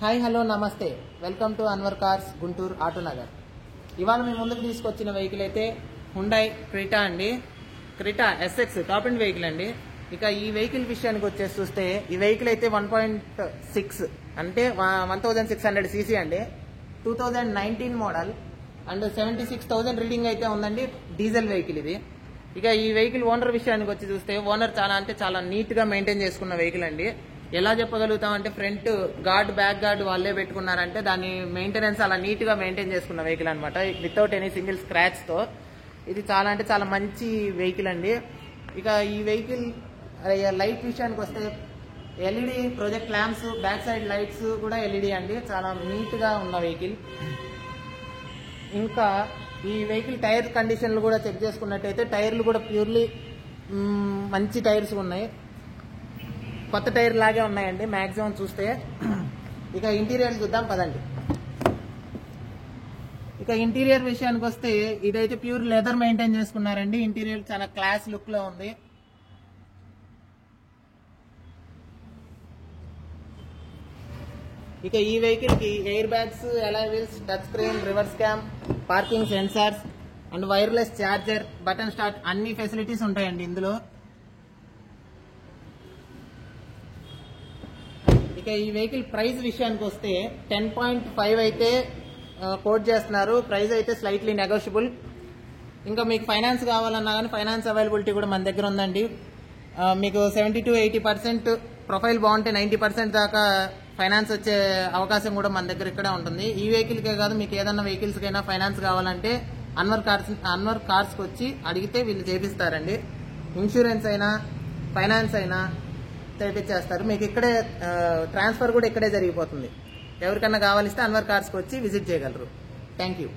Hi hello నమస్తే, welcome to Anwar cars Guntur Autonagar. ఇవాళ మేము ముందుకు తీసుకొచ్చిన వెహికల్ అయితే హుండాయ్ క్రెటా అండి. Creta SX top and vehicle అండి. ఇక ఈ వెహికల్ విషయానికి వచ్చేసి చూస్తే ఈ వెహికల్ అయితే 1.6 అంటే 1600 సీసీ అండి. 2019 మోడల్ అండ్ 76,000 రీడింగ్ అయితే ఉందండి. డీజిల్ వెహికల్ ఇది. ఇక ఈ వెహికల్ ఓనర్ విషయానికి వచ్చి చూస్తే ఓనర్ చాలా నీట్ గా మెయింటైన్ చేసుకున్న వెహికల్ అండి. ఎలా చెప్పగలుగుతామంటే ఫ్రంట్ గార్డ్ బ్యాక్ గార్డ్ వాళ్ళే పెట్టుకున్నారంటే దాని మెయింటెనెన్స్ అలా నీట్ గా మెయింటైన్ చేసుకున్న వెహికల్ అనమాట, వితౌట్ ఎనీ సింగిల్ స్క్రాచ్ తో. ఇది చాలా మంచి వెహికల్ అండి. ఇక ఈ వెహికల్ లైట్ విషయానికి వస్తే LED project lamps, back side lights కూడా ఎల్ఈడి అండి. చాలా నీట్ గా ఉన్న వెహికల్. ఇంకా ఈ వెహికల్ టైర్ కండిషన్లు కూడా చెక్ చేసుకున్నట్టయితే టైర్లు కూడా ప్యూర్లీ మంచి టైర్స్ ఉన్నాయి, కొత్త టైర్ లాగే ఉన్నాయండి మాక్సిమం చూస్తే. ఇక ఇంటీరియర్ చూద్దాం పదండి. ఇక ఇంటీరియర్ విషయానికి వస్తే ఇదైతే ప్యూర్ లెదర్ మెయింటైన్ చేసుకున్నారండి. ఇంటీరియర్ చాలా క్లాస్ లుక్ లో ఉంది. ఇక ఈ వెహికల్ కి air bags, alloy wheels, touch screen, reverse cam, parking sensors and wireless charger, button start అన్ని ఫెసిలిటీస్ ఉంటాయండి ఇందులో. ఇక ఈ వెహికల్ ప్రైస్ విషయానికి వస్తే 10.5 అయితే కోట్ చేస్తున్నారు. ప్రైస్ అయితే స్లైట్లీ నెగోషియబుల్. ఇంకా మీకు ఫైనాన్స్ కావాలన్నా కానీ ఫైనాన్స్ అవైలబిలిటీ కూడా మన దగ్గర ఉందండి. మీకు 70 to 80% ప్రొఫైల్ బాగుంటే 90% దాకా ఫైనాన్స్ వచ్చే అవకాశం కూడా మన దగ్గర ఇక్కడే ఉంటుంది. ఈ వెహికల్కే కాదు, మీకు ఏదన్నా వెహికల్స్కైనా ఫైనాన్స్ కావాలంటే అన్వర్ కార్స్కి వచ్చి అడిగితే వీళ్ళు చేపిస్తారండి. ఇన్సూరెన్స్ అయినా ఫైనాన్స్ అయినా చేపిచ్చేస్తారు. మీకు ఇక్కడే ట్రాన్స్ఫర్ కూడా ఇక్కడే జరిగిపోతుంది. ఎవరికన్నా కావాలిస్తే అన్వర్ కార్స్కి వచ్చి విజిట్ చేయగలరు. Thank you.